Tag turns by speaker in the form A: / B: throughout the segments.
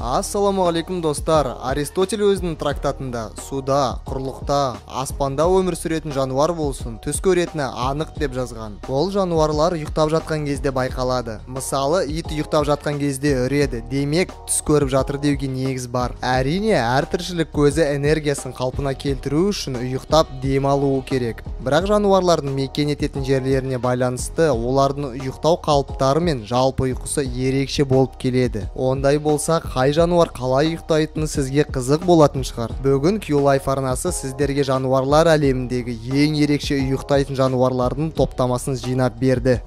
A: Ассаламуалейкум достар. Аристотель өзінің трактатында суда, құрлықта, аспанда өмір сүретін жануар болсын, түс көретіні анық деп жазған. Ол жануарлар ұйықтап жатқан кезде байқалады. Мысалы, ит ұйықтап жатқан кезде үреді. Демек, түс көріп жатыр деуге негіз бар. Әрине, әр тіршілік көзі энергиясын қалпына келтіру үшін ұйықтап дем алуы керек. Бірақ жануарлардың мекен ететін жерлеріне байланысты олардың ұйықтау қалыптары мен жалпы ұйқысы ерекше болып келеді. Ондай болса, қай жануар қалай ұйықтайтыны сізге қызық болатын шығар. Бүгін Q-Life арнасы сіздерге жануарлар әлеміндегі ең ерекше ұйықтайтын жануарлардың топтамасын жинап берді.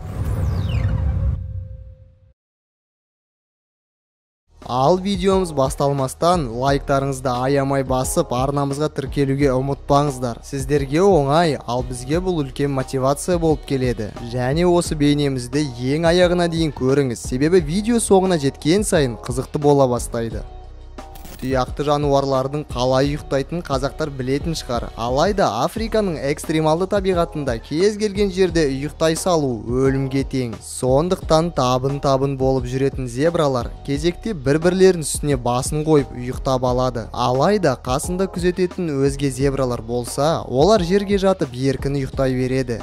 A: Ал видеомыз басталмастан лайктарыңызды аямай басып, арнамызға тіркелуге ұмытпаңыздар. Сіздерге оңай, ал бізге бұл үлкен мотивация болып келеді. Және осы бейнемізді ең аяғына дейін көріңіз, себебі видео соңына жеткен сайын қызықты бола бастайды. Тұяқты жануарлардың қалай ұйықтайтын қазақтар білетін шығар. Алайда Африканың экстремалды табиғатында кез келген жерде ұйықтай салу өлімге тең. Сондықтан табын болып жүретін зебралар кезекте бір-бірлерінің үстіне басын қойып ұйықтап алады. Алайда қасында күзететін өзге зебралар болса, олар жерге жатып еркін ұйықтай береді.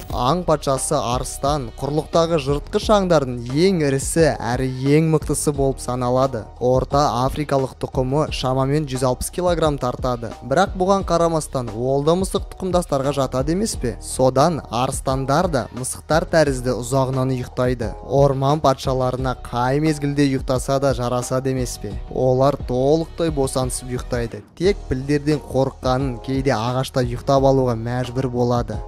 A: Аң патшасы арыстан құрлықтағы жыртқыш аңдардың ең ірісі әрі ең мықтысы болып саналады. Орта африкалық тұқымы шамамен 160 килограмм тартады. Бірақ бұған қарамастан ол да мысық тұқымдастарға жатады емес пе? Содан арыстандар да мысықтар тәрізді ұзағынан ұйықтайды. Орман патшаларына қай мезгілде ұйықтаса да жарасады емес пе? Олар толықтай босансып ұйықтайды. Тек пілдерден қорыққанын кейде ағашта ұйықтап алуға мәжбүр болады.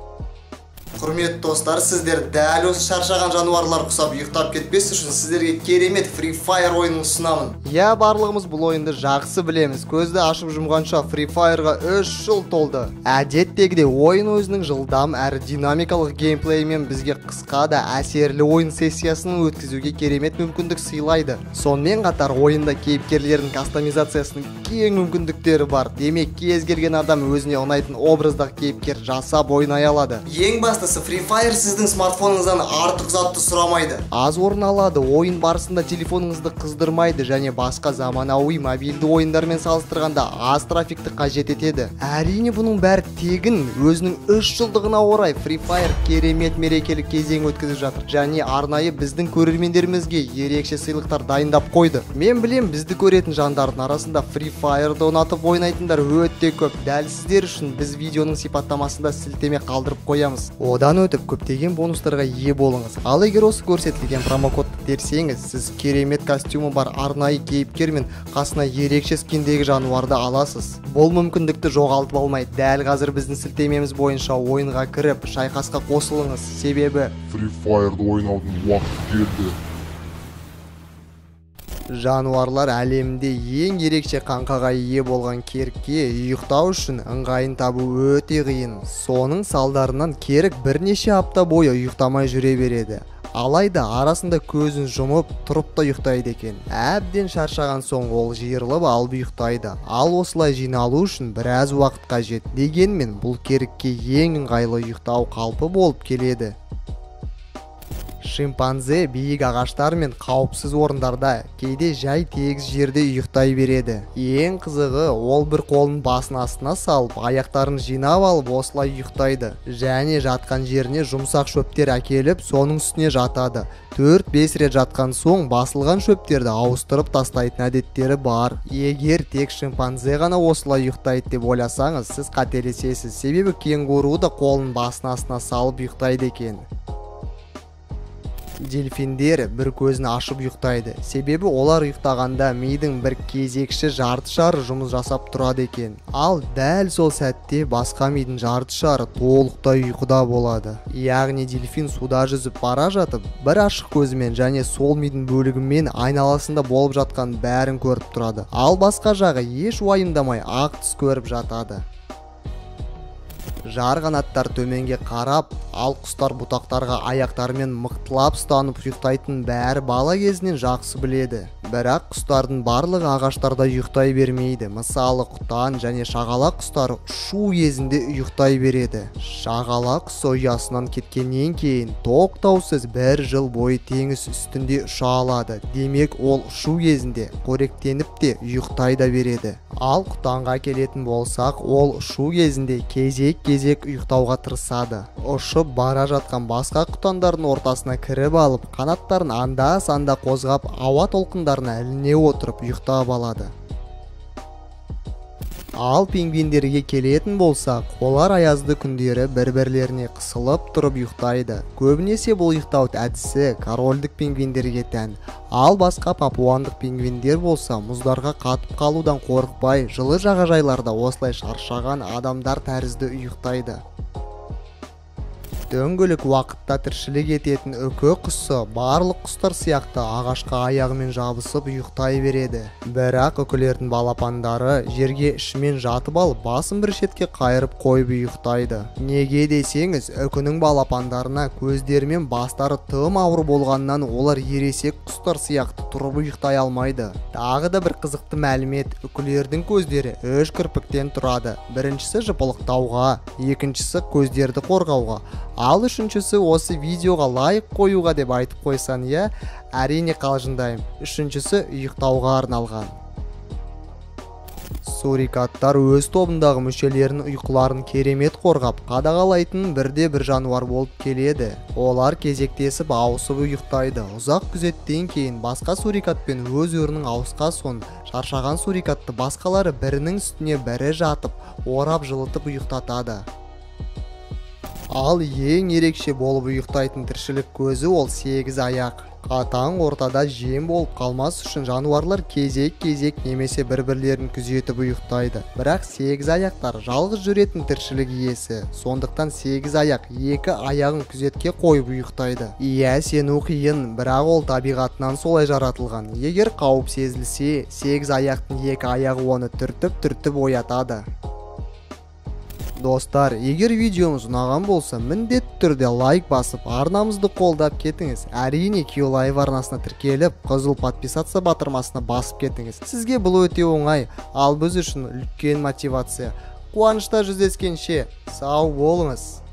A: Құрметті достар, сіздер дәл осы шаршаған жануарлар құсап ұйықтап кетпес үшін сіздерге керемет Free Fire ойынын ұсынамын. Я, барлығымыз бұл ойынды жақсы білеміз. Көзді ашып жұмғанша Free Fire'ға 3 жыл толды. Әдеттегідей ойын өзінің жылдам әрі динамикалық геймплеймен бізге қысқа да әсерлі ойын сессиясын өткізуге керемет мүмкіндік сыйлайды. Сонымен қатар ойында кейіпкерлердің кастомизациясының кең мүмкіндіктері бар. Демек, кез келген адам өзіне ұнайтын образдағы кейіпкер жасап ойнай алады. Ең бастысы Free Fire сіздің смартфоныңыздан артық затты сұрамайды. Аз орын алады, ойын барысында телефоныңызды қыздырмайды және басқа заманауи мобильді ойындармен салыстырғанда аз трафикті қажет етеді. Әрине бұның бәрі тегін. Өзінің 3 жылдығына орай Free Fire керемет мерекелік кезең өткізіп жатыр және арнайы біздің көрермендерімізге ерекше сыйлықтар дайындап қойды. Мен білем, бізді көретін жандардың арасында Free Fire'ды ұнатып ойнайтындар өте көп. Дәл сіздер үшін біз видеоның сипаттамасында сілтеме қалдырып қоямыз. Одан өтіп көптеген бонустарға ие болыңыз. Ал егер осы көрсетілген промокодты терсеңіз, сіз керемет костюмы бар арнайы кейіпкер мен қасына ерекше скиндегі жануарды аласыз. Бұл мүмкіндікті жоғалтып алмай, дәл қазір біздің сілтемеміз бойынша ойынға кіріп, шайқасқа қосылыңыз. Себебі
B: Free Fire'ды ойнаудың уақыты келді.
A: Жануарлар әлемінде ең ерекше қаңқаға ие болған керікке ұйықтау үшін ыңғайын табу өте қиын. Соның салдарынан керік бірнеше апта бойы ұйықтамай жүре береді. Алайда арасында көзін жұмып, тұрып та ұйықтайды екен. Әбден шаршаған соң ол жиырылып алып ұйықтайды. Ал осылай жиналу үшін біраз уақыт қажет. Дегенмен бұл керікке ең ыңғайлы ұйықтау қалпы болып келеді. Шимпанзе биік ағаштар мен қауіпсіз орындарда, кейде жай тегіс жерде ұйықтай береді. Ең қызығы, ол бір қолын басын астына салып, аяқтарын жинап алып осылай ұйықтайды. Және жатқан жеріне жұмсақ шөптер әкеліп, соның үстіне жатады. 4-5 рет жатқан соң басылған шөптерді ауыстырып тастайтын әдеттері бар. Егер тек шимпанзе ғана осылай ұйықтайды деп ойласаңыз, сіз қателесесіз. Себебі кенгуру да қолын басын астына салып ұйықтайды екен. Дельфиндер бір көзін ашып ұйықтайды. Себебі олар ұйықтағанда мидың бір кезекші жарты шары жұмыс жасап тұрады екен. Ал дәл сол сәтте басқа мидың жарты шары толықтай ұйқыда болады. Яғни дельфин суда жүзіп бара жатып, бір ашық көзімен және сол мидың бөлігімен айналасында болып жатқан бәрін көріп тұрады. Ал басқа жағы еш уайымдамай ақ түс көріп жатады. Жар қанаттар төменге қарап, ал құстар бұтақтарға аяқтарымен мықтылап ұстанып ұйықтайтын бәрі бала кезінен жақсы біледі. Бірақ құстардың барлығы ағаштарда ұйықтай бермейді. Мысалы, құтан және шағала құстары ұшу кезінде ұйықтай береді. Шағала құсы ұясынан кеткеннен кейін тоқтаусыз 1 жыл бойы теңіз үстінде ұша алады. Демек, ол ұшу кезінде қоректеніп те ұйықтай да береді. Ал құтанға келетін болсақ, ол ұшу кезінде кезек-кезек ұйықтауға тырысады. Ұшып бара жатқан басқа құтандардың ортасына кіріп алып, қанаттарын анда-санда қозғап, ауа толқындарына іліне отырып ұйықтап алады. Ал пингвиндерге келетін болсақ, олар аязды күндері бір-бірлеріне қысылып тұрып ұйықтайды. Көбінесе бұл ұйықтау әдісі корольдік пингвиндерге тән. Ал басқа папуандық пингвиндер болса, мұздарға қатып қалудан қорықпай, жылы жағажайларда осылай шаршаған адамдар тәрізді ұйықтайды. Дөңгелек уақытта тіршілік ететін үкі құсы барлық құстар сияқты ағашқа аяғымен жабысып ұйықтай береді. Бірақ үкілердің балапандары жерге ішімен жатып алып, басын бір шетке қайырып қойып ұйықтайды. Неге десеңіз, үкінің балапандарына көздері мен бастары тым ауыр болғаннан олар ересек құстар сияқты тұрып ұйықтай алмайды. Тағы да бір қызықты мәлімет, үкілердің көздері 3 кірпіктен тұрады. Біріншісі жыпылықтауға, екіншісі көздерді қорғауға, ал үшіншісі осы видеоға лайк қоюға деп айтып қойсан, иә, әрине қалжыңдаймын. Үшіншісі ұйықтауға арналған. Сурикаттар өз тобындағы мүшелерінің ұйқыларын керемет қорғап, қадағалайтын бірде-бір жануар болып келеді. Олар кезектесіп ауысып ұйықтайды. Ұзақ күзеттен кейін басқа сурикатпен өз орнын ауысқан шаршаған сурикатты басқалары бірінің үстіне бірі жатып, орап жылытып ұйықтатады. Ал ең ерекше болып ұйықтайтын тіршілік көзі ол 8 аяқ. Қатаң ортада жем болып қалмас үшін жануарлар кезек-кезек немесе бір-бірлерін күзетіп ұйықтайды. Бірақ 8 аяқтар жалғыз жүретін тіршілік иесі. Сондықтан 8 аяқ 2 аяғын күзетке қойып ұйықтайды. Иә, сену қиын, бірақ ол табиғатынан солай жаратылған. Егер қауіп сезілсе, 8 аяқтың 2 аяғы оны түртіп оятады. Достар, егер видеомыз ұнаған болса, міндетті түрде лайк басып, арнамызды қолдап кетіңіз. Әрине, Q-Live арнасына тіркеліп, қызыл подписаться батырмасына басып кетіңіз. Сізге бұл өте оңай, ал біз үшін үлкен мотивация. Қуанышта жүздескенше, сау болыңыз.